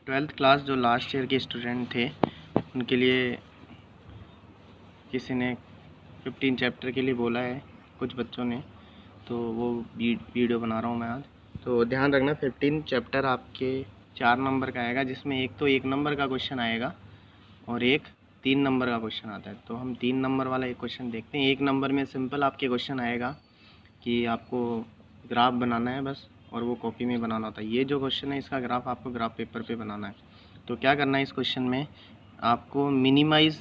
Twelfth class जो last year के student थे उनके लिए किसी ने 15 चैप्टर के लिए बोला है कुछ बच्चों ने, तो वो वीडियो बना रहा हूँ मैं आज। तो ध्यान रखना 15 चैप्टर आपके 4 नंबर का आएगा, जिसमें एक तो 1 नंबर का क्वेश्चन आएगा और एक 3 नंबर का क्वेश्चन आता है। तो हम 3 नंबर वाला एक क्वेश्चन देखते हैं। 1 नंबर में सिंपल आपके क्वेश्चन आएगा कि आपको ग्राफ बनाना है बस, और वो कॉपी में बनाना होता है। ये जो क्वेश्चन है इसका ग्राफ आपको ग्राफ पेपर पे बनाना है। तो क्या करना है, इस क्वेश्चन में आपको मिनिमाइज़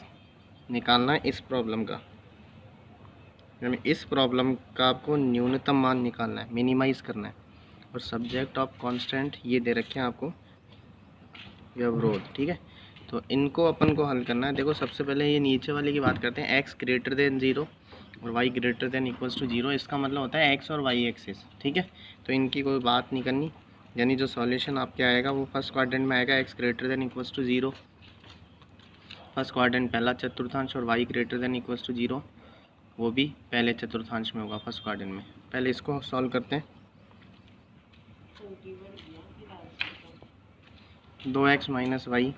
निकालना है इस प्रॉब्लम का, यानी इस प्रॉब्लम का आपको न्यूनतम मान निकालना है, मिनिमाइज़ करना है। और सब्जेक्ट ऑफ कांस्टेंट ये दे रखे हैं आपको, व्यवरोध, ठीक है। तो इनको अपन को हल करना है। देखो सबसे पहले ये नीचे वाले की बात करते हैं, x ग्रेटर देन 0 और y greater than equals to 0। इसका मतलब होता है x और y एक्सिस, ठीक है। तो इनकी कोई बात नहीं करनी, यानी जो सॉल्यूशन आपके आएगा वो फर्स्ट क्वाड्रेंट में आएगा, x greater than equals to 0 first quadrant पहला चतुर्थांश, और y greater than equals to 0 वो भी पहले चतुर्थांश में होगा फर्स्ट क्वाड्रेंट में। पहले इसको सॉल्व करते हैं। 2x minus y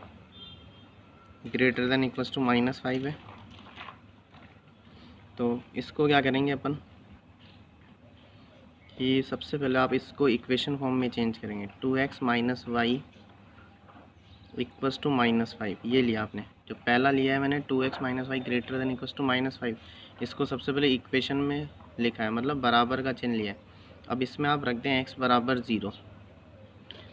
greater than equals to -5 है। तो इसको क्या करेंगे अपन कि सबसे पहले आप इसको इक्वेशन फॉर्म में चेंज करेंगे। 2x minus Y equals to -5, ये लिया आपने। जो पहला लिया है मैंने 2x minus y greater than equals to -5, इसको सबसे पहले इक्वेशन में लिखा है, मतलब बराबर का चिन्ह लिया है। अब इसमें आप रखते हैं x बराबर 0।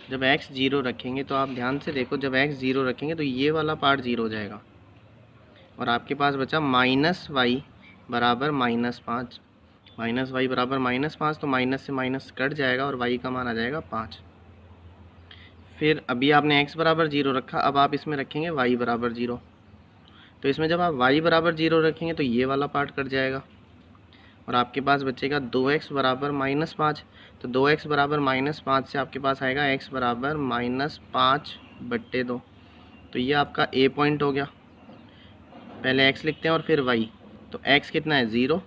जब x 0 रखेंगे तो आप ध्यान से देखो, जब x 0 रखेंगे तो ये वाला पार्ट 0 हो जाएगा और आपके पास बचा माइनस वाई बराबर -5। माइनस वाई बराबर -5, तो माइनस से माइनस कट जाएगा और y का मान आ जाएगा 5। फिर अभी आपने x बराबर 0 रखा, अब आप इसमें रखेंगे y बराबर 0। तो इसमें जब आप y बराबर 0 रखेंगे तो ये वाला पार्ट कट जाएगा और आपके पास बचेगा 2x बराबर -5। तो 2x बराबर -5 से आपके पास आएगा x बराबर -5/2। तो ये आपका a पॉइंट हो गया। पहले x लिखते हैं और फिर y। तो x कितना है 0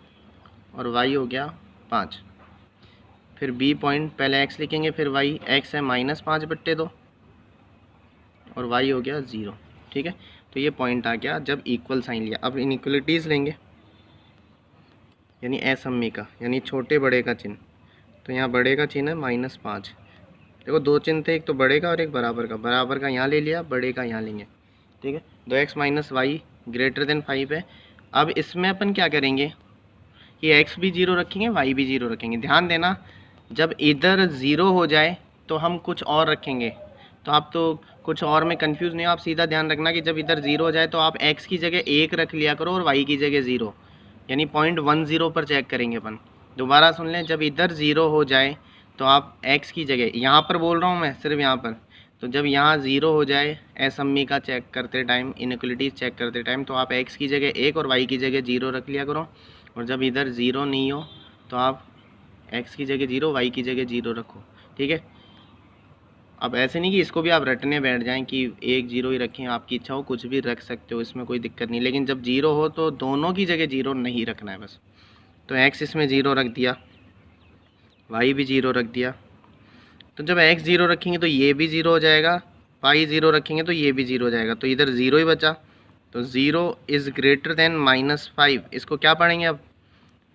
और y हो गया 5। फिर b पॉइंट, पहले x लिखेंगे फिर y। x है -5/2 और y हो गया 0, ठीक है। तो ये पॉइंट आ गया जब इक्वल साइन लिया। अब इनइक्वलिटीज़ लेंगे, यानी असम्मी का, यानी छोटे बड़े का चिन्ह। तो यहाँ बड़े का चिन्ह है -5। देखो दो चिन्ह थे, एक तो बड़े का और एक बराबर का। बराबर का यहाँ ले लिया, बड़े का यहाँ लेंगे, ठीक है। 2x minus y greater then 5 है। अब इसमें अपन क्या करेंगे कि x भी 0 रखेंगे, y भी 0 रखेंगे। ध्यान देना, जब इधर 0 हो जाए तो हम कुछ और रखेंगे। तो आप तो कुछ और में कंफ्यूज नहीं हो, आप सीधा ध्यान रखना कि जब इधर 0 हो जाए तो आप x की जगह 1 रख लिया करो और y की जगह 0, यानी 0.10 पर चेक करेंगे अपन। दोबारा सुन लें, जब इधर 0 हो जाए तो आप x की जगह, यहाँ पर बोल रहा हूँ मैं सिर्फ यहाँ पर, तो जब यहाँ 0 हो जाए असम्मी का चेक करते टाइम, इनइक्वलिटीज़ चेक करते टाइम, तो आप x की जगह 1 और y की जगह 0 रख लिया करो। और जब इधर 0 नहीं हो तो आप x की जगह 0, y की जगह 0 रखो, ठीक है। अब ऐसे नहीं कि इसको भी आप रटने बैठ जाएं कि 1 0 ही रखें, आपकी इच्छा हो कुछ भी रख सकते हो, इसमें कोई दिक्कत नहीं। लेकिन जब 0 हो तो दोनों की जगह 0 नहीं रखना है बस। तो x इसमें 0 रख दिया, y भी 0 रख दिया। तो जब x 0 रखेंगे तो ये भी 0 हो जाएगा, y 0 रखेंगे तो ये भी 0 हो जाएगा। तो इधर 0 ही बचा। तो 0 इज़ ग्रेटर देन -5। इसको क्या पढ़ेंगे अब,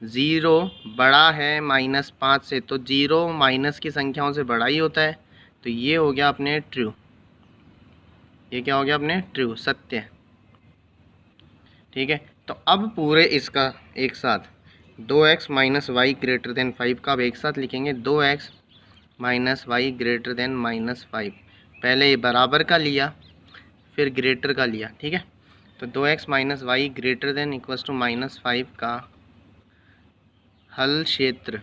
0 बड़ा है -5 से, तो 0 माइनस की संख्याओं से बड़ा ही होता है। तो ये हो गया अपने ट्रू, ये क्या हो गया अपने ट्रू, सत्य, ठीक है। तो अब पूरे इसका एक साथ 2x minus y greater then 5 का अब एक साथ लिखेंगे। 2x minus y greater then -5, पहले ये बराबर का लिया फिर ग्रेटर का लिया, ठीक है। तो 2x minus y greater than equals to -5 का हल क्षेत्र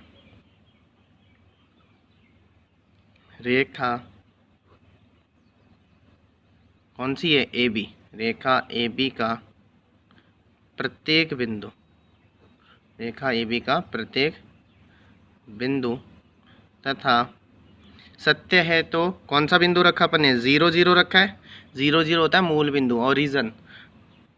रेखा कौन सी है, A B, Rekha A B का प्रत्येक बिंदु, रेखा ए बी का प्रत्येक बिंदु तथा सत्य है। तो कौन सा बिंदु रखा अपन ने, 0 0 रखा है। 0 0 होता है मूल बिंदु, ओरिजिन।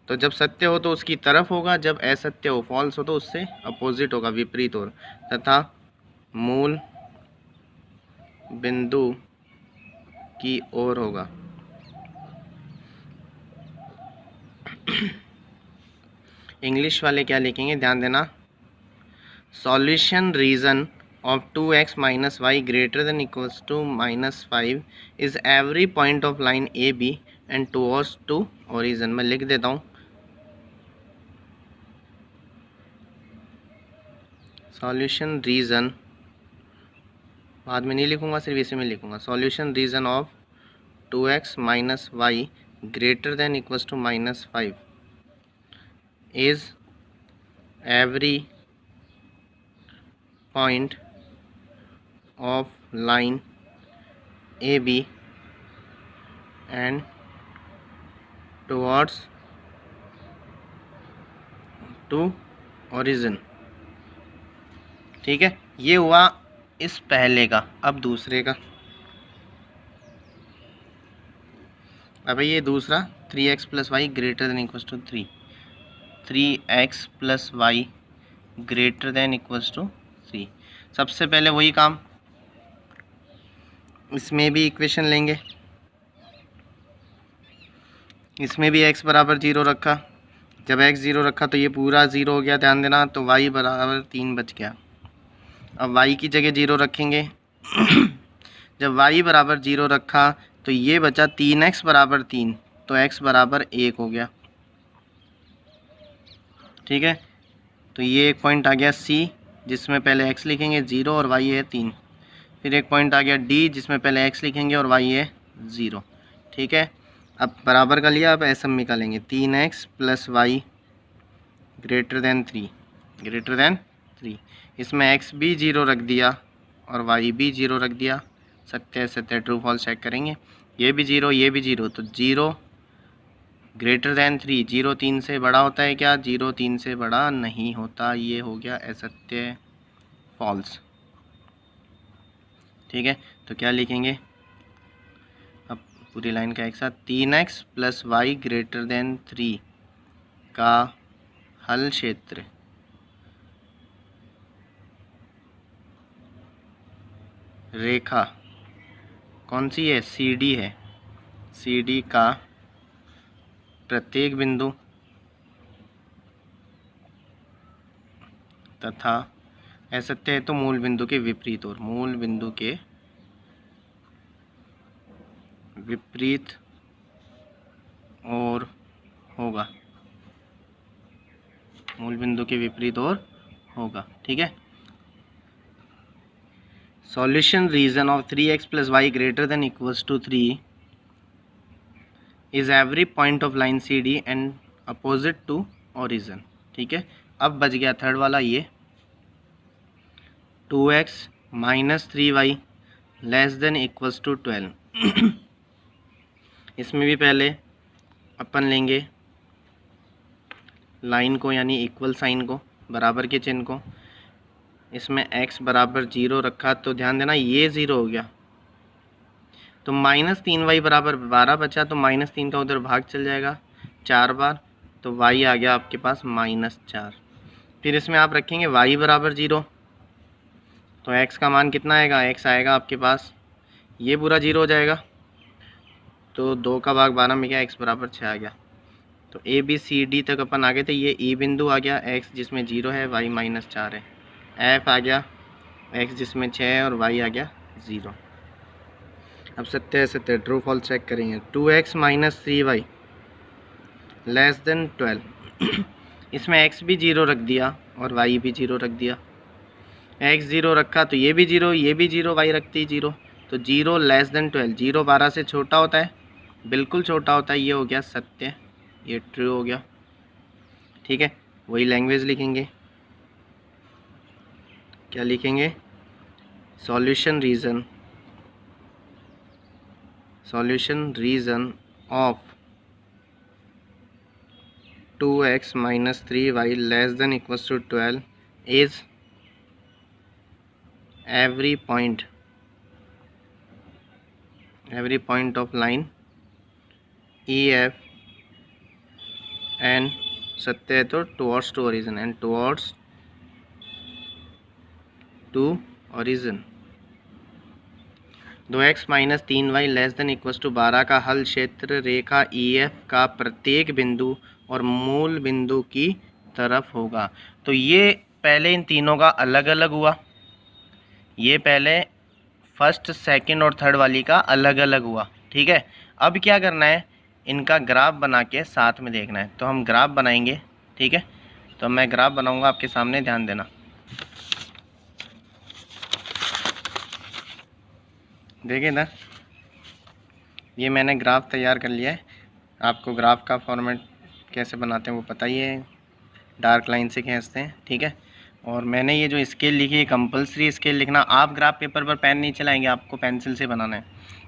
तो जब सत्य हो तो उसकी तरफ होगा, जब असत्य हो, फॉल्स हो, तो उससे अपोजिट होगा, विपरीत ओर। तथा मूल बिंदु की ओर होगा, इंग्लिश वाले क्या लिखेंगे, ध्यान देना। Solution region of 2x minus y greater than equals to minus 5 is every point of line AB and towards to origin। मैं लिख देता हूँ, सॉल्यूशन रीजन बाद में नहीं लिखूँगा, सिर्फ इसी में लिखूँगा। Solution region of 2x minus y greater than equals to minus 5 is every point of line AB and towards to origin। ठीक है, ये हुआ इस पहले का। अब दूसरे का, अब ये दूसरा 3x plus y greater than equals to 3x plus y greater than equals to 3। सबसे पहले वही काम, इसमें भी इक्वेशन लेंगे, इसमें भी x बराबर 0 रखा। जब x 0 रखा तो ये पूरा 0 हो गया, ध्यान देना। तो y बराबर 3 बच गया। अब y की जगह 0 रखेंगे। जब y बराबर 0 रखा तो ये बचा 3x बराबर 3, तो x बराबर 1 हो गया। ठीक है, तो ये एक पॉइंट आ गया C, जिसमें पहले x लिखेंगे 0 और y है 3। फिर एक पॉइंट आ गया D, जिसमें पहले x लिखेंगे और y है 0। ठीक है, अब बराबर का लिया, अब ऐसा निकालेंगे 3x plus y greater then 3। इसमें x भी 0 रख दिया और y भी 0 रख दिया। सत्य ट्रू फॉल्स चेक करेंगे। ये भी 0, ये भी 0, तो 0 ग्रेटर देन 3। 0 3 से बड़ा होता है क्या? 0 3 से बड़ा नहीं होता। ये हो गया असत्य फॉल्स। ठीक है, तो क्या लिखेंगे अब पूरी लाइन का एक साथ? 3x plus y greater then 3 का हल क्षेत्र रेखा कौन सी है? CD है। CD का प्रत्येक बिंदु तथा असत्य है तो मूल बिंदु के विपरीत और मूल बिंदु के विपरीत और होगा। मूल बिंदु के विपरीत और होगा। ठीक है, solution region of 3x plus y greater than equals to 3 is every point of line CD and opposite to origin. ठीक है, अब बच गया थर्ड वाला, ये 2x minus 3y less than equals to 12। इसमें भी पहले अपन लेंगे लाइन को, यानी इक्वल साइन को, बराबर के चिन्ह को। इसमें x बराबर 0 रखा तो ध्यान देना ये 0 हो गया, तो माइनस 3y बराबर 12 बचा, तो माइनस 3 का उधर भाग चल जाएगा 4 बार, तो y आ गया आपके पास -4। फिर इसमें आप रखेंगे y बराबर 0, तो x का मान कितना आएगा? x आएगा आपके पास, ये पूरा 0 हो जाएगा, तो 2 का भाग 12 में गया, x बराबर 6 आ गया। तो ABCD तक अपन आ गए थे। ये E बिंदु आ गया, x जिसमें 0 है, y -4 है। F आ गया, x जिसमें 6 है और y आ गया 0। अब सत्य ट्रू फॉल्स चेक करेंगे। 2x minus 3y less then 12। इसमें x भी 0 रख दिया और y भी 0 रख दिया। x 0 रखा तो ये भी 0, ये भी 0, y रखती 0, तो 0 लेस देन 12। 0 12 से छोटा होता है, बिल्कुल छोटा होता है। ये हो गया सत्य, ये ट्रू हो गया। ठीक है, वही लैंग्वेज लिखेंगे। क्या लिखेंगे? Solution region of 2x minus 3y less than equals to 12 is every point of line EF and सत्य है तो towards to origin and towards to origin। 2x minus 3y less than equals to 12 का हल क्षेत्र रेखा EF का प्रत्येक बिंदु और मूल बिंदु की तरफ होगा। तो ये पहले इन तीनों का अलग अलग हुआ, ये पहले फर्स्ट सेकंड और थर्ड वाली का अलग अलग हुआ, ठीक है। अब क्या करना है, इनका ग्राफ बना के साथ में देखना है। तो हम ग्राफ बनाएंगे, ठीक है। तो मैं ग्राफ बनाऊंगा आपके सामने, ध्यान देना। देखिए ना, ये मैंने ग्राफ तैयार कर लिया है। आपको ग्राफ का फॉर्मेट कैसे बनाते हैं वो पता ही है, डार्क लाइन से खींचते हैं, ठीक है। और मैंने ये जो स्केल लिखी है, कंपलसरी स्केल लिखना। आप ग्राफ पेपर पर पेन नहीं चलाएंगे, आपको पेंसिल से बनाना है।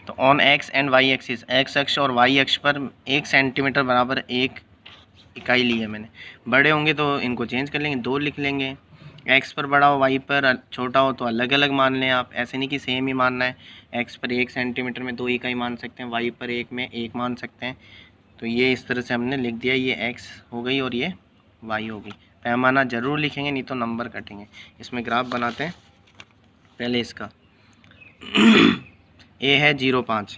तो on x and y axis, x अक्ष और वाई अक्ष पर 1 सेंटीमीटर बराबर 1 इकाई ली है मैंने। बड़े होंगे तो इनको चेंज कर लेंगे, 2 लिख लेंगे। एक्स पर बड़ा हो, वाई पर छोटा हो तो अलग अलग मान लें आप, ऐसे नहीं कि सेम ही मानना है। एक्स पर 1 सेंटीमीटर में 2 इकाई मान सकते हैं, वाई पर 1 में 1 मान सकते हैं। तो ये इस तरह से हमने लिख दिया, ये एक्स हो गई और ये वाई हो गई। पैमाना ज़रूर लिखेंगे, नहीं तो नंबर कटेंगे। इसमें ग्राफ बनाते हैं पहले इसका। ए है 0.5,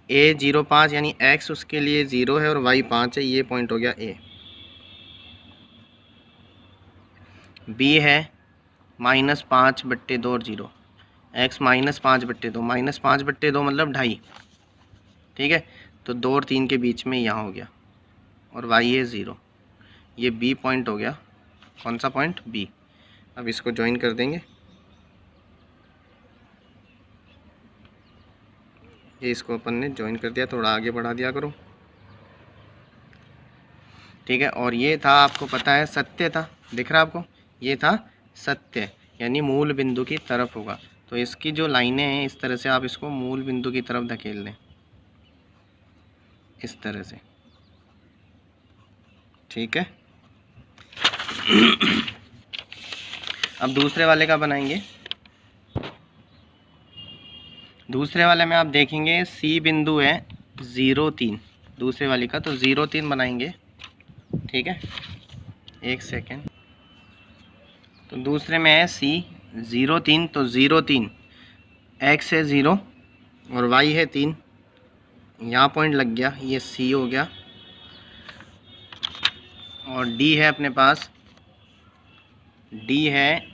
ए 0.5 यानी एक्स उसके लिए 0 है और वाई 5 है, ये पॉइंट हो गया ए। बी है -5/2 और 0, एक्स -5/2, -5/2 मतलब 2.5, ठीक है। तो 2 और 3 के बीच में यहाँ हो गया और वाई है 0, ये बी पॉइंट हो गया। कौन सा पॉइंट, बी। अब इसको ज्वाइन कर देंगे, ये इसको अपन ने ज्वाइन कर दिया, थोड़ा आगे बढ़ा दिया करो, ठीक है। और ये था, आपको पता है, सत्य था, दिख रहा है आपको, ये था सत्य, यानी मूल बिंदु की तरफ होगा। तो इसकी जो लाइनें हैं इस तरह से आप इसको मूल बिंदु की तरफ धकेल दें, इस तरह से, ठीक है। अब दूसरे वाले का बनाएंगे। दूसरे वाले में आप देखेंगे सी बिंदु है 0.3, दूसरे वाले का, तो 0.3 बनाएंगे, ठीक है। 1 सेकेंड। तो दूसरे में है सी 0.3, तो 0.3 एक्स है 0 और वाई है 3, यहाँ पॉइंट लग गया, ये सी हो गया। और डी है अपने पास, डी है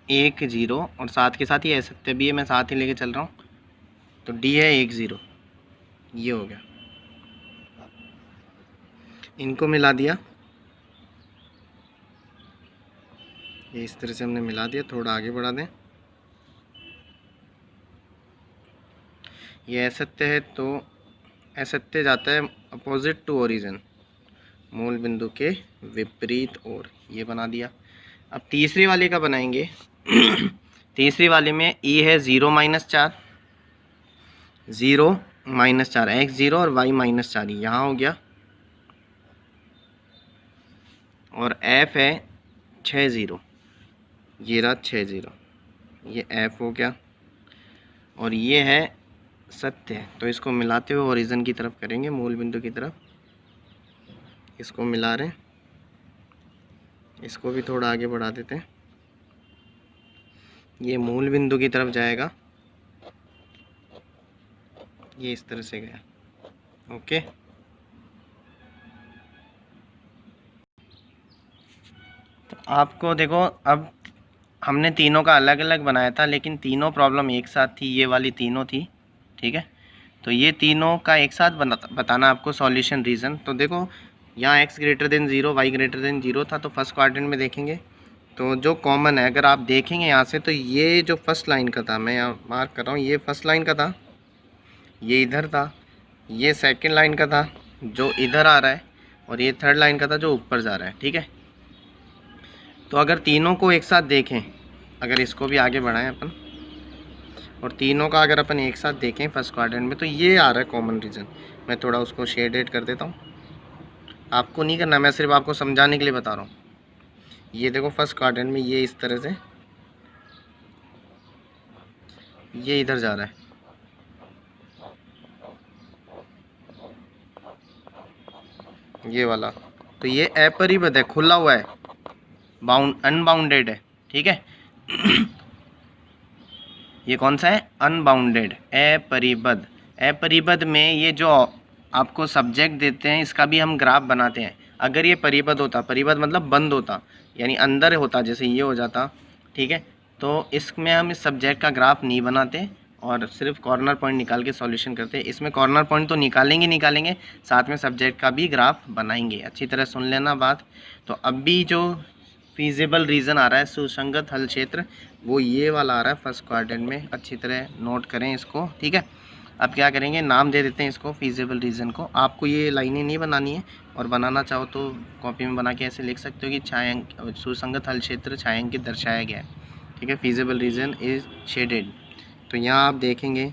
1 0 और साथ के साथ ही सत्य भी है, मैं साथ ही लेके चल रहा हूँ। तो डी है 1 0, ये हो गया। इनको मिला दिया, ये इस तरह से हमने मिला दिया। थोड़ा आगे बढ़ा दें, ये असत्य है तो असत्य जाता है अपोजिट टू ओरिजिन, मूल बिंदु के विपरीत ओर, ये बना दिया। अब तीसरी वाले का बनाएंगे। तीसरी वाले में ई है 0-4, 0-4, एक्स 0 और वाई -4, यहाँ हो गया। और एफ है 6 0, ये रहा 6 0, ये एफ हो गया। और ये है सत्य, तो इसको मिलाते हुए ओरिजिन की तरफ करेंगे, मूल बिंदु की तरफ। इसको मिला रहे हैं, इसको भी थोड़ा आगे बढ़ा देते हैं, ये मूल बिंदु की तरफ जाएगा, ये इस तरह से गया, ओके। तो आपको देखो, अब हमने तीनों का अलग अलग बनाया था, लेकिन तीनों प्रॉब्लम एक साथ थी, ये वाली तीनों थी, ठीक है। तो ये तीनों का एक साथ बताना आपको सॉल्यूशन रीज़न। तो देखो, यहाँ x > 0, y > 0 था, तो फर्स्ट क्वाड्रेंट में देखेंगे तो जो कॉमन है, अगर आप देखेंगे यहाँ से, तो ये जो फर्स्ट लाइन का था, मैं यहाँ मार्क कर रहा हूँ, ये फर्स्ट लाइन का था, ये इधर था, ये सेकंड लाइन का था जो इधर आ रहा है, और ये थर्ड लाइन का था जो ऊपर जा रहा है, ठीक है। तो अगर तीनों को एक साथ देखें, अगर इसको भी आगे बढ़ाएं अपन, और तीनों का अगर अपन एक साथ देखें फर्स्ट क्वाड्रेंट में, तो ये आ रहा है कॉमन रीज़न। मैं थोड़ा उसको शेडेड कर देता हूँ, आपको नहीं करना, मैं सिर्फ आपको समझाने के लिए बता रहा हूँ। ये देखो फर्स्ट क्वाड्रेंट में ये इस तरह से ये इधर जा रहा है, ये वाला, तो ये अपरिबद्ध है, खुला हुआ है, अनबाउंडेड है, ठीक है। ये कौन सा है, अनबाउंडेड, अपरिबद्ध। अपरिबद्ध में ये जो आपको सब्जेक्ट देते हैं, इसका भी हम ग्राफ बनाते हैं। अगर ये परिबद्ध होता, परिबद्ध मतलब बंद होता, यानी अंदर होता, जैसे ये हो जाता, ठीक है, तो इसमें हम इस सब्जेक्ट का ग्राफ नहीं बनाते और सिर्फ कॉर्नर पॉइंट निकाल के सॉल्यूशन करते हैं। इसमें कॉर्नर पॉइंट तो निकालेंगे, साथ में सब्जेक्ट का भी ग्राफ बनाएंगे। अच्छी तरह सुन लेना बात। तो अभी जो फीजिबल रीज़न आ रहा है, सुसंगत हल क्षेत्र, वो ये वाला आ रहा है फर्स्ट क्वाड्रेंट में। अच्छी तरह नोट करें इसको, ठीक है। अब क्या करेंगे, नाम दे देते हैं इसको फीजिबल रीज़न को। आपको ये लाइनें नहीं बनानी है, और बनाना चाहो तो कॉपी में बना के ऐसे लिख सकते हो कि सुसंगत हल क्षेत्र छायांकित दर्शाया गया है, ठीक है। Feasible region is shaded. तो यहाँ आप देखेंगे,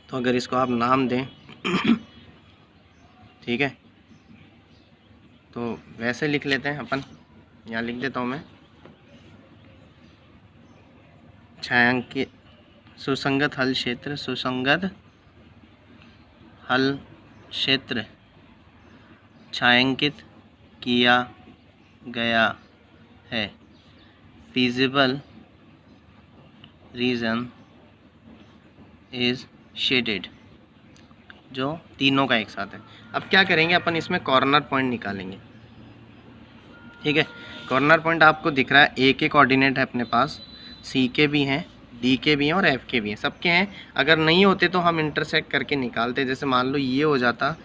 तो अगर इसको आप नाम दें ठीक है, तो वैसे लिख लेते हैं अपन। यहाँ लिख देता हूँ मैं, छायांकित सुसंगत हल क्षेत्र, सुसंगत हल क्षेत्र छायांकित किया गया है। फीजिबल रीजन इज शेडेड, जो तीनों का एक साथ है। अब क्या करेंगे अपन, इसमें कॉर्नर पॉइंट निकालेंगे, ठीक है। कॉर्नर पॉइंट आपको दिख रहा है, ए के कोऑर्डिनेट है अपने पास, सी के भी हैं, डी के भी हैं और एफ के भी हैं, सबके हैं। अगर नहीं होते तो हम इंटरसेक्ट करके निकालते। जैसे मान लो ये हो जाता,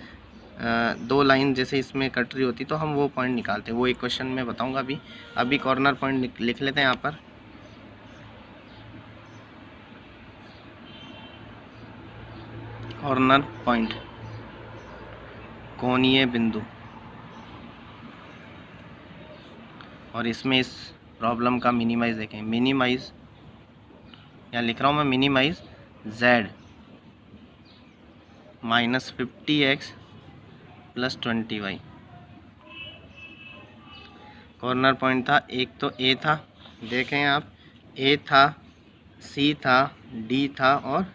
दो लाइन जैसे इसमें कट रही होती, तो हम वो पॉइंट निकालते। वो एक क्वेश्चन में बताऊंगा अभी कॉर्नर पॉइंट लिख लेते हैं यहाँ पर। कॉर्नर पॉइंट, कोणीय बिंदु। और इसमें इस प्रॉब्लम का मिनिमाइज देखें, मिनिमाइज, यहाँ लिख रहा हूँ मैं, minimise z -50x + 20y। Corner point था एक, तो ए था, देखें आप, ए था, सी था, डी था और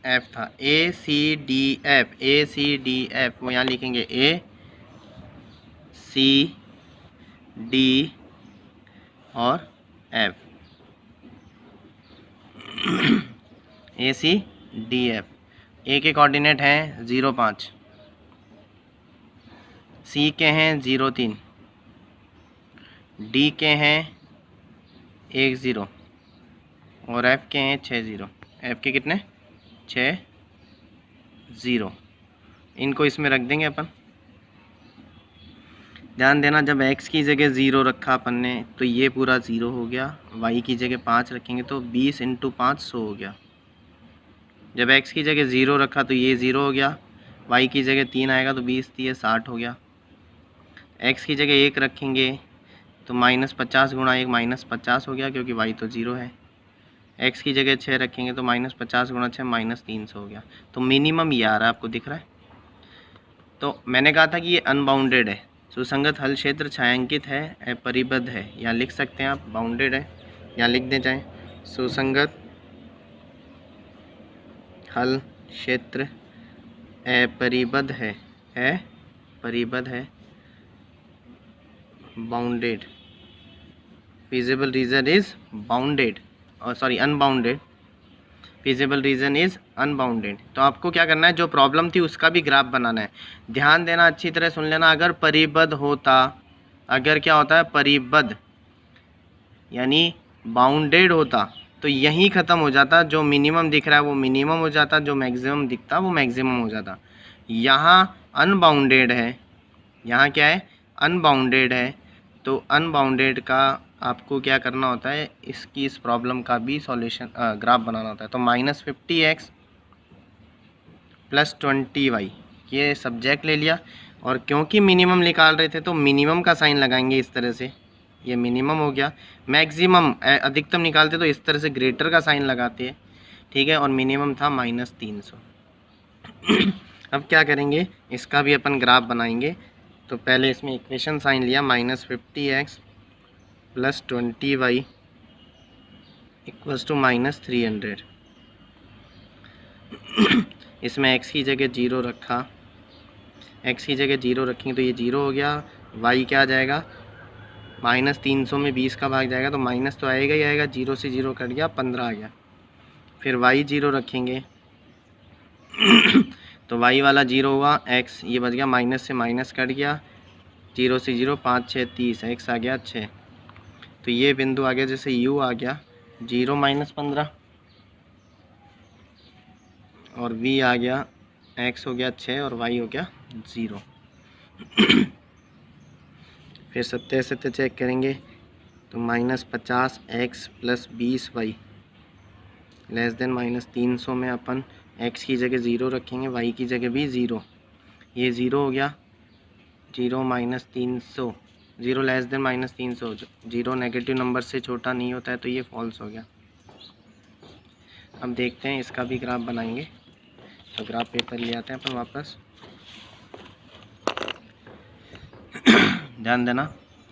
एफ था। ए सी डी एफ, ए सी डी एफ, वो यहाँ लिखेंगे ए सी डी और एफ, ए सी डी एफ। ए के कोऑर्डिनेट हैं 0,5, सी के हैं 0,3, डी के हैं 1,0 और एफ के हैं 6,0। एफ के कितने, 6,0। इनको इसमें रख देंगे अपन। ध्यान देना, जब x की जगह 0 रखा अपन ने तो ये पूरा 0 हो गया। y की जगह 5 रखेंगे तो 20 × 5 100 हो गया। जब x की जगह 0 रखा तो ये 0 हो गया। y की जगह 3 आएगा तो 20 3 60 हो गया। x की जगह 1 रखेंगे तो -50 × 1 -50 हो गया, क्योंकि y तो 0 है। x की जगह 6 रखेंगे तो -50 × 6 -300 हो गया। तो मिनिमम ये आ रहा है, आपको दिख रहा है। तो मैंने कहा था कि ये अनबाउंडेड है, सुसंगत हल क्षेत्र छायांकित है, परिबद्ध है। यहाँ लिख सकते हैं आप, बाउंडेड है, यहाँ लिख दें चाहे, सुसंगत हल क्षेत्र अपरिबद्ध है, परिबद्ध है, bounded. Feasible region is bounded, और sorry unbounded. Feasible region is unbounded. तो आपको क्या करना है, जो प्रॉब्लम थी उसका भी ग्राफ बनाना है। ध्यान देना, अच्छी तरह सुन लेना। अगर परिबद्ध होता, अगर क्या होता है, परिबद्ध यानी बाउंडेड होता, तो यहीं ख़त्म हो जाता। जो मिनिमम दिख रहा है वो मिनिमम हो जाता, जो मैक्सिमम दिखता वो मैक्सिमम हो जाता। यहाँ अनबाउंडेड है, यहाँ क्या है, अनबाउंडेड है। तो अनबाउंडेड का आपको क्या करना होता है, इसकी इस प्रॉब्लम का भी सॉल्यूशन ग्राफ बनाना होता है। तो -50x + 20y, ये सब्जेक्ट ले लिया, और क्योंकि मिनिमम निकाल रहे थे तो मिनिमम का साइन लगाएंगे इस तरह से, ये मिनिमम हो गया। मैक्सिमम अधिकतम निकालते तो इस तरह से ग्रेटर का साइन लगाते हैं, ठीक है। और मिनिमम था -300। अब क्या करेंगे, इसका भी अपन ग्राफ बनाएंगे। तो पहले इसमें इक्वेशन साइन लिया, -50x + 20y = -300। इसमें x की जगह 0 रखा, x की जगह 0 रखेंगे तो ये 0 हो गया। y क्या आ जाएगा, -300 में 20 का भाग जाएगा तो माइनस तो आएगा ही आएगा, 0 से 0 कट गया, 15 आ गया। फिर y 0 रखेंगे तो y वाला 0 होगा, x ये बच गया, माइनस से माइनस कट गया, 0 से 0, 5 6 30, x आ गया 6। तो ये बिंदु आ गया, जैसे u आ गया 0 - 15 और v आ गया, x हो गया 6 और y हो गया 0। फिर सत्य सत्य चेक करेंगे तो -50 x + 20 y लेस देन -300 में अपन x की जगह 0 रखेंगे, y की जगह भी 0। ये 0 हो गया, 0 - 300, 0 लेस देन -300, 0 नेगेटिव नंबर से छोटा नहीं होता है, तो ये फॉल्स हो गया। अब देखते हैं इसका भी ग्राफ बनाएंगे। तो ग्राफ पेपर ले आते हैं अपन वापस। ध्यान देना,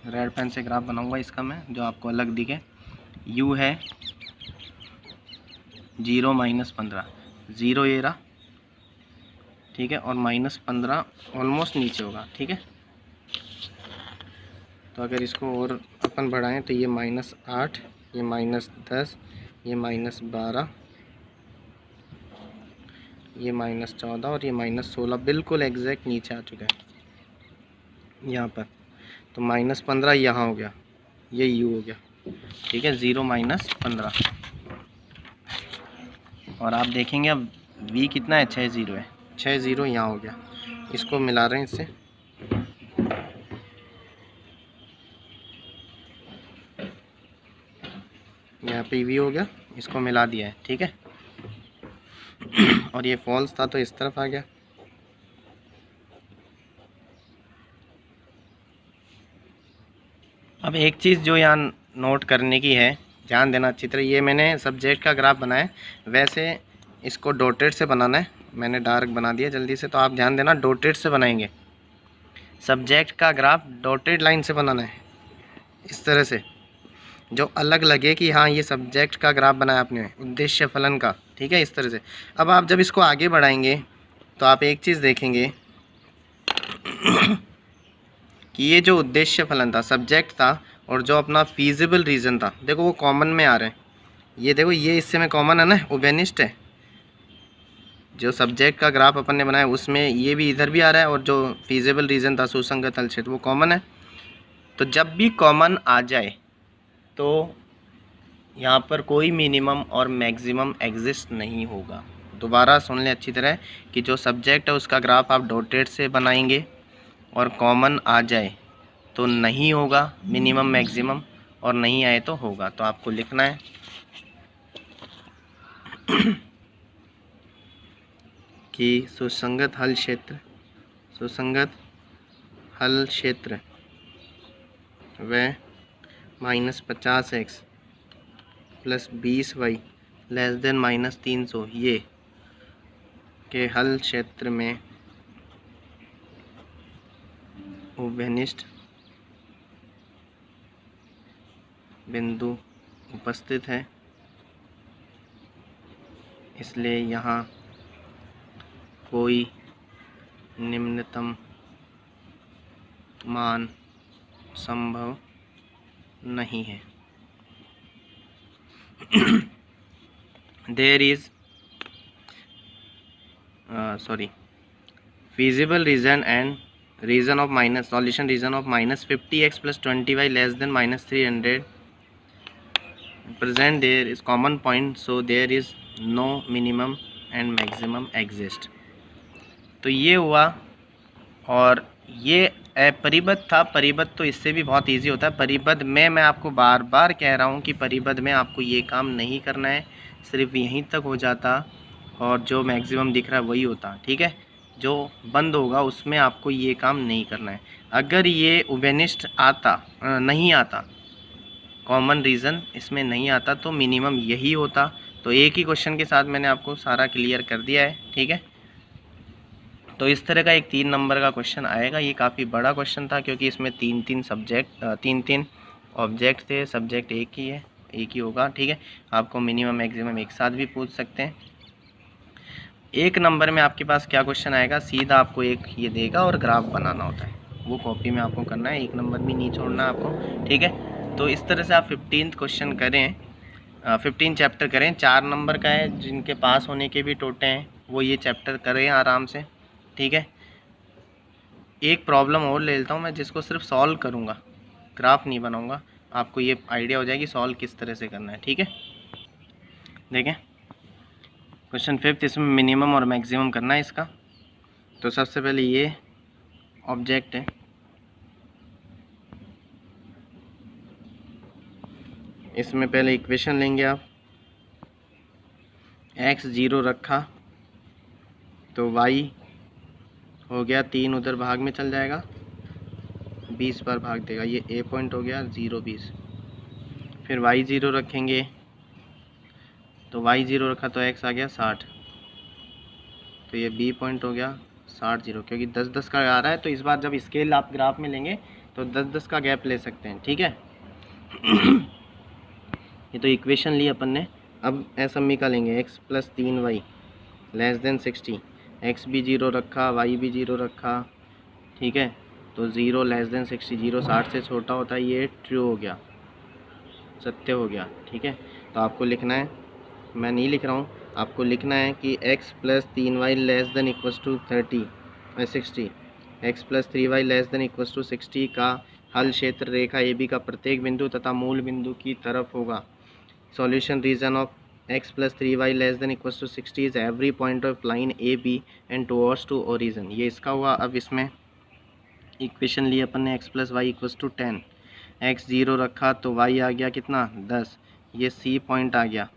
रेड पेन से ग्राफ बनाऊंगा इसका मैं, जो आपको अलग दिखे। u है 0 - 15, 0 ये रहा, ठीक है, और -15 ऑलमोस्ट नीचे होगा, ठीक है। तो अगर इसको और अपन बढ़ाएं तो ये -8, ये -10, ये -12, ये -14 और ये -16 बिल्कुल एग्जैक्ट नीचे आ चुका है यहाँ पर। तो -15 यहाँ हो गया, ये u हो गया, ठीक है, 0 - 15। और आप देखेंगे अब v कितना है, 6 0 है, 6 0 यहाँ हो गया। इसको मिला रहे हैं इससे, यहाँ पे v हो गया, इसको मिला दिया है, ठीक है। और ये फॉल्स था तो इस तरफ आ गया। अब एक चीज़ जो यहाँ नोट करने की है, ध्यान देना अच्छी तरह, ये मैंने सब्जेक्ट का ग्राफ बनाया है, वैसे इसको डॉटेड से बनाना है, मैंने डार्क बना दिया जल्दी से। तो आप ध्यान देना, डॉटेड से बनाएंगे सब्जेक्ट का ग्राफ, डॉटेड लाइन से बनाना है इस तरह से, जो अलग लगे कि हाँ ये सब्जेक्ट का ग्राफ बनाया आपने, उद्देश्य फलन का, ठीक है, इस तरह से। अब आप जब इसको आगे बढ़ाएंगे तो आप एक चीज़ देखेंगे कि ये जो उद्देश्य फलन था, सब्जेक्ट था, और जो अपना फीजिबल रीज़न था, देखो वो कॉमन में आ रहे हैं। ये देखो, ये इससे में कॉमन है ना, उभयनिष्ठ है। जो सब्जेक्ट का ग्राफ अपन ने बनाया उसमें ये भी इधर भी आ रहा है, और जो फीजिबल रीज़न था, सुसंगत हल क्षेत्र, वो कॉमन है। तो जब भी कॉमन आ जाए तो यहाँ पर कोई मिनिमम और मैक्सिमम एग्जिस्ट नहीं होगा। दोबारा सुन लें अच्छी तरह कि जो सब्जेक्ट है उसका ग्राफ आप डॉटेड से बनाएंगे और कॉमन आ जाए तो नहीं होगा मिनिमम मैक्सिमम, और नहीं आए तो होगा। तो आपको लिखना है कि सुसंगत हल क्षेत्र, सुसंगत हल क्षेत्र व -50x + 20y लेस देन -300 ये के हल क्षेत्र में उभयनिष्ठ बिंदु उपस्थित है, इसलिए यहाँ कोई निम्नतम मान संभव नहीं है। There is feasible reason and reason of minus solution reason of -50x + 20y less than -300 present, there is common point, so there is no minimum and maximum exist। तो ये हुआ, और ये परिबद्ध था। परिबद्ध तो इससे भी बहुत इजी होता है। परिबद्ध में मैं आपको बार बार कह रहा हूँ कि परिबद्ध में आपको ये काम नहीं करना है, सिर्फ यहीं तक हो जाता, और जो मैक्सिमम दिख रहा है वही होता, ठीक है। जो बंद होगा उसमें आपको ये काम नहीं करना है। अगर ये उभयनिष्ठ आता नहीं आता, कॉमन रीज़न इसमें नहीं आता, तो मिनिमम यही होता। तो एक ही क्वेश्चन के साथ मैंने आपको सारा क्लियर कर दिया है, ठीक है। तो इस तरह का एक 3 नंबर का क्वेश्चन आएगा। ये काफ़ी बड़ा क्वेश्चन था क्योंकि इसमें 3 सब्जेक्ट 3 ऑब्जेक्ट थे, सब्जेक्ट एक ही है, एक ही होगा, ठीक है। आपको मिनिमम मैक्सिमम एक साथ भी पूछ सकते हैं। 1 नंबर में आपके पास क्या क्वेश्चन आएगा, सीधा आपको एक ये देगा और ग्राफ बनाना होता है, वो कॉपी में आपको करना है, 1 नंबर भी नहीं छोड़ना आपको, ठीक है। तो इस तरह से आप 15th क्वेश्चन करें। 15 चैप्टर करें, 4 नंबर का है, जिनके पास होने के भी टोटे हैं वो ये चैप्टर करें आराम से, ठीक है। एक प्रॉब्लम और ले लेता हूँ मैं, जिसको सिर्फ सॉल्व करूँगा, ग्राफ नहीं बनाऊँगा, आपको ये आइडिया हो जाएगी सॉल्व किस तरह से करना है, ठीक है। देखें क्वेश्चन 5, इसमें मिनिमम और मैक्सिमम करना है इसका। तो सबसे पहले ये ऑब्जेक्ट है, इसमें पहले इक्वेशन लेंगे आप। x 0 रखा तो y हो गया 3, उधर भाग में चल जाएगा, 20 बार भाग देगा, ये a पॉइंट हो गया 0 20। फिर y 0 रखेंगे तो y 0 रखा तो x आ गया 60, तो ये b पॉइंट हो गया 60 0, क्योंकि 10 10 का आ रहा है, तो इस बार जब स्केल आप ग्राफ में लेंगे तो 10 10 का गैप ले सकते हैं, ठीक है। ये तो इक्वेशन ली अपन ने। अब एसएमई का लेंगे, x + 3y < 60, x भी 0 रखा, y भी 0 रखा, ठीक है। तो 0 < 60, 0 60 से छोटा होता है, ये ट्रू हो गया, सत्य हो गया, ठीक है। तो आपको लिखना है, मैं नहीं लिख रहा हूँ, आपको लिखना है कि x + 3y < 30 60, x + 3y < 60 का हल क्षेत्र रेखा AB का प्रत्येक बिंदु तथा मूल बिंदु की तरफ होगा। Solution region of x + 3y < 60 is every point of line AB and towards to origin। ये इसका हुआ। अब इसमें इक्वेशन ली अपन ने, x + y = 10, x 0 रखा तो y आ गया कितना 10, ये C पॉइंट आ गया,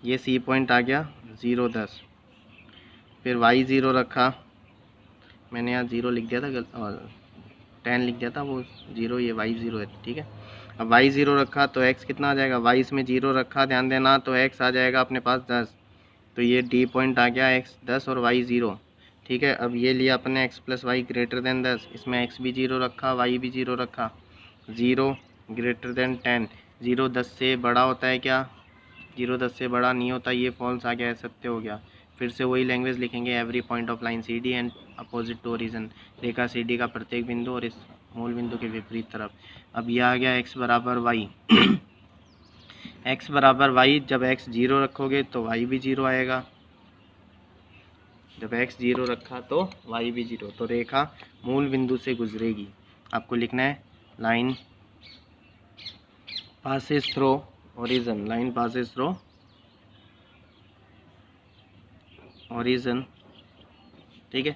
ये C पॉइंट आ गया 0 10। फिर y 0 रखा, मैंने यहाँ 0 लिख दिया था और 10 लिख दिया था, वो 0, ये y 0 है, ठीक है। अब y 0 रखा तो x कितना आ जाएगा, y इसमें 0 रखा, ध्यान देना, तो x आ जाएगा अपने पास 10, तो ये D पॉइंट आ गया, x 10 और y 0, ठीक है। अब ये लिया अपने x + y > 10, इसमें x भी 0 रखा, y भी 0 रखा, 0 > 10, 0 10 से बड़ा होता है क्या, 0 10 से बड़ा नहीं होता, ये फॉल्स आ गया, सत्य हो गया। फिर से वही लैंग्वेज लिखेंगे, every point of line CD and opposite to origin, रेखा CD का प्रत्येक बिंदु और इस मूल बिंदु के विपरीत तरफ। अब यह आ गया x = y x = y, जब x 0 रखोगे तो y भी 0 आएगा, जब x 0 रखा तो y भी 0, तो रेखा मूल बिंदु से गुजरेगी। आपको लिखना है line passes through origin, line passes through origin, ठीक है।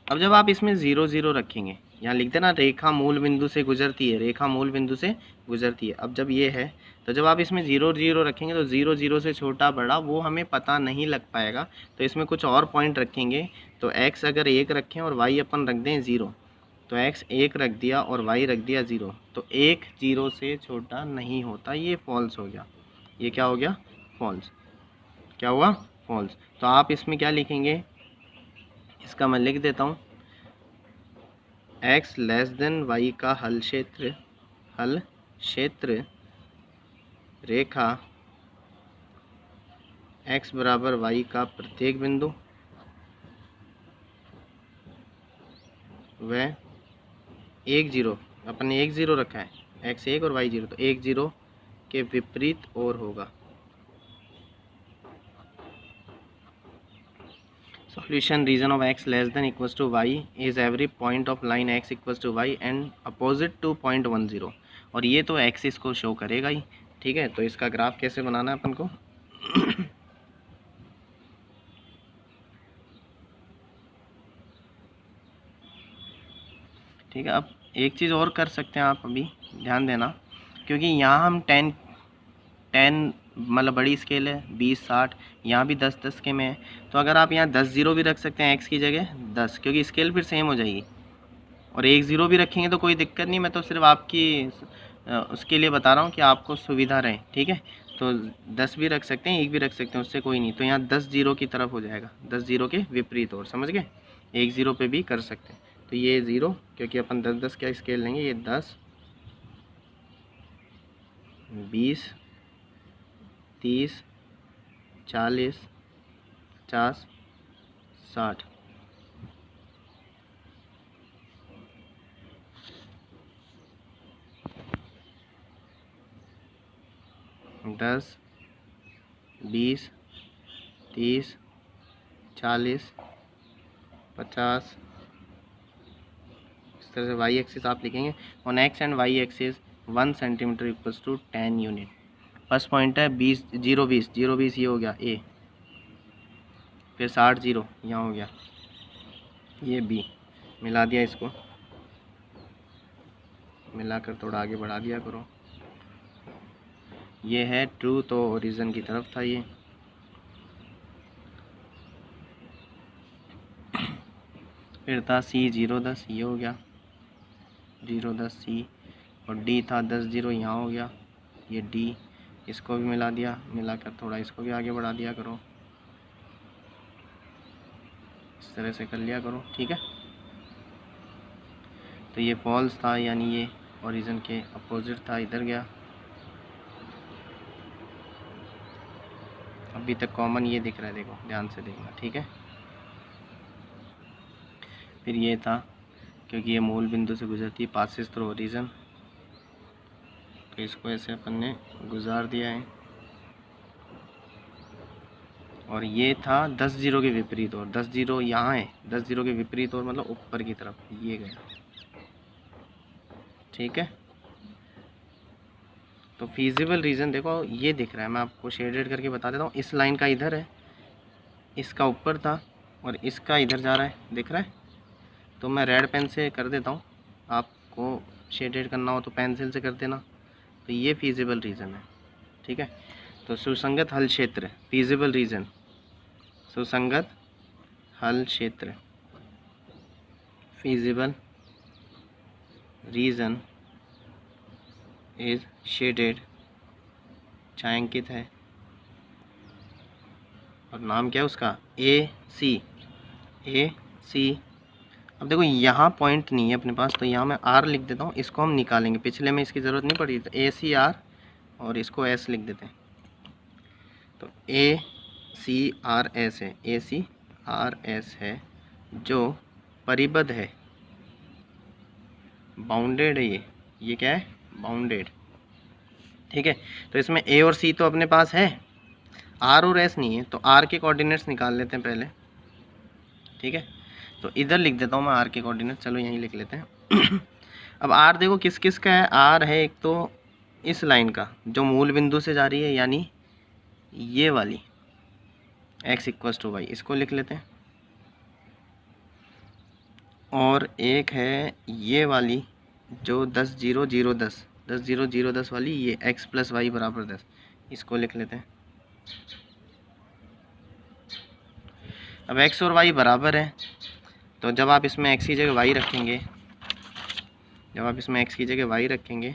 अब जब आप इसमें 0 0 रखेंगे, यहाँ लिख देना रेखा मूल बिंदु से गुजरती है, रेखा मूल बिंदु से गुजरती है। अब जब ये है, तो जब आप इसमें 0 0 रखेंगे तो 0 0 से छोटा बड़ा वो हमें पता नहीं लग पाएगा, तो इसमें कुछ और पॉइंट रखेंगे। तो x अगर 1 रखें और y अपन रख दें 0, तो x 1 रख दिया और y रख दिया 0, तो 1 0 से छोटा नहीं होता, ये फॉल्स हो गया। ये क्या हो गया, फॉल्स। क्या हुआ, फॉल्स। तो आप इसमें क्या लिखेंगे, इसका मैं लिख देता हूँ, x < y का हल क्षेत्र रेखा x = y का प्रत्येक बिंदु व 1 0, अपन ने 1 0 रखा है, x 1 और y 0, तो 1 0 के विपरीत और होगा। Solution region of x < y is every point of line x = y and opposite to point 1 0, और ये तो एक्सिस को शो करेगा ही, ठीक है। तो इसका ग्राफ कैसे बनाना है अपन को, ठीक है। अब एक चीज़ और कर सकते हैं आप, अभी ध्यान देना, क्योंकि यहाँ हम 10 मतलब बड़ी स्केल है, 20 60, यहाँ भी 10 10 के में है, तो अगर आप यहाँ 10 0 भी रख सकते हैं x की जगह 10, क्योंकि स्केल फिर सेम हो जाएगी, और 1 0 भी रखेंगे तो कोई दिक्कत नहीं, मैं तो सिर्फ आपकी उसके लिए बता रहा हूँ कि आपको सुविधा रहे, ठीक है। तो 10 भी रख सकते हैं, 1 भी रख सकते हैं, उससे कोई नहीं, तो यहाँ 10 0 की तरफ हो जाएगा, 10 0 के विपरीत, और समझ गए, 1 0 पे भी कर सकते हैं। तो ये 0, क्योंकि अपन 10 10 का स्केल लेंगे, ये 10 20 30 40 50 60, 10, 20, 30, 40, 50, इस तरह से वाई एक्सिस आप लिखेंगे। On x and y axis 1 centimetre equals to 10 unit. First point है 20, 0, 20, 0, 20 ये हो गया ए, फिर 60, 0 यहाँ हो गया, ये बी, मिला दिया, इसको मिलाकर थोड़ा आगे बढ़ा दिया करो। ये है ट्रू, तो ओरिजिन की तरफ था ये। फिर था सी 0, 10 ये हो गया, 0, 10 सी, और डी था 10, 0 यहाँ हो गया, ये डी, इसको भी मिला दिया, मिलाकर थोड़ा इसको भी आगे बढ़ा दिया करो, इस तरह से कर लिया करो, ठीक है। तो ये फॉल्स था, यानी ये ओरिजिन के अपोजिट था, इधर गया। अभी तक कॉमन ये दिख रहा है, देखो ध्यान से देखना, ठीक है। फिर ये था, क्योंकि ये मूल बिंदु से गुजरती है, पासिस थ्रू ओरिजिन, तो इसको ऐसे अपन ने गुजार दिया है। और ये था 10, 0 के विपरीत ओर, 10, 0 यहाँ है, 10, 0 के विपरीत ओर मतलब ऊपर की तरफ ये गया, ठीक है। तो फीजिबल रीज़न देखो ये दिख रहा है, मैं आपको शेडेड करके बता देता हूँ। इस लाइन का इधर है, इसका ऊपर था, और इसका इधर जा रहा है, दिख रहा है। तो मैं रेड पेन से कर देता हूँ, आपको शेडेड करना हो तो पेंसिल से कर देना। तो ये फीजिबल रीज़न है, ठीक है। तो सुसंगत हल क्षेत्र, फीजिबल रीज़न, सुसंगत हल क्षेत्र, फीजिबल रीज़न इज शेडेड, छायांकित है, और नाम क्या है उसका, ए सी, ए सी। अब देखो यहाँ पॉइंट नहीं है अपने पास, तो यहाँ मैं आर लिख देता हूँ, इसको हम निकालेंगे, पिछले में इसकी ज़रूरत नहीं पड़ी, तो ए सी आर, और इसको एस लिख देते हैं। तो ए सी आर एस है, ए सी आर एस है, जो परिबद्ध है, बाउंडेड है, ये क्या है, बाउंडेड, ठीक है। तो इसमें ए और सी तो अपने पास है, आर और एस नहीं है, तो आर के कोऑर्डिनेट्स निकाल लेते हैं पहले, ठीक है। तो इधर लिख देता हूँ मैं आर के कोऑर्डिनेट, चलो यहीं लिख लेते हैं। अब आर देखो किस किस का है, आर है एक तो इस लाइन का जो मूल बिंदु से जा रही है, यानी ये वाली x = y, इसको लिख लेते हैं। और एक है ये वाली जो 10, 0, 0, 10, 10, 0, 0, 10 वाली, ये x + y = 10, इसको लिख लेते हैं। अब x और y बराबर है, तो जब आप इसमें x की जगह y रखेंगे, जब आप इसमें x की जगह y रखेंगे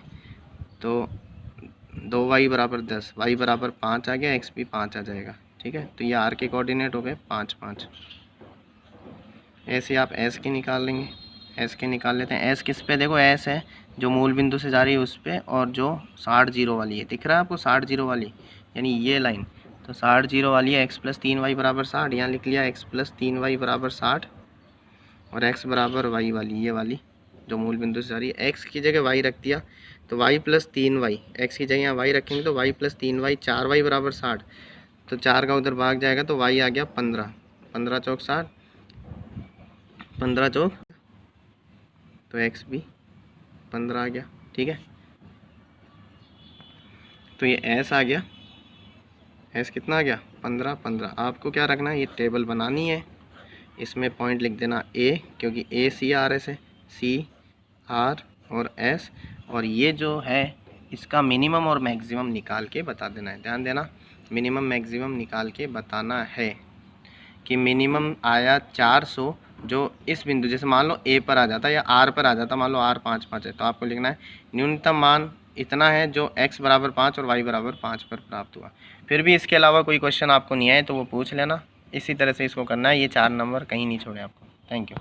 तो 2y = 10, y = 5 आ गया, x भी 5 आ जाएगा, ठीक है। तो ये r के कोऑर्डिनेट हो गए 5, 5। ऐसे आप s के निकाल लेंगे, s के निकाल लेते हैं। s किस पे, देखो s है जो मूल बिंदु से जा रही है उस पे, और जो 60, 0 वाली है, दिख रहा है आपको 60, 0 वाली, यानी ये लाइन, तो 60, 0 वाली है, x + 3y = 60, यहाँ लिख लिया x + 3y = 60, और x = y वाली, ये वाली जो मूल बिंदु से जा रही है, x की जगह y रख दिया, तो y + 3y, x की जगह यहाँ y रखेंगे तो y + 3y, 4y = 60, तो 4 का उधर भाग जाएगा, तो y आ गया 15, 15 चौक 60, 15 चौक, तो x भी 15 आ गया, ठीक है। तो ये s आ गया, s कितना आ गया, 15, 15। आपको क्या रखना है, ये टेबल बनानी है, इसमें पॉइंट लिख देना a, क्योंकि a C R S है, C R और S, और ये जो है इसका मिनिमम और मैक्सिमम निकाल के बता देना है। ध्यान देना, मिनिमम मैक्सिमम निकाल के बताना है कि मिनिमम आया 400, जो इस बिंदु, जैसे मान लो A पर आ जाता या R पर आ जाता, मान लो R 5, 5 है, तो आपको लिखना है न्यूनतम मान इतना है जो x = 5 और y = 5 पर प्राप्त हुआ। फिर भी इसके अलावा कोई क्वेश्चन आपको नहीं आए तो वो पूछ लेना, इसी तरह से इसको करना है। ये 4 नंबर कहीं नहीं छोड़े आपको। Thank you.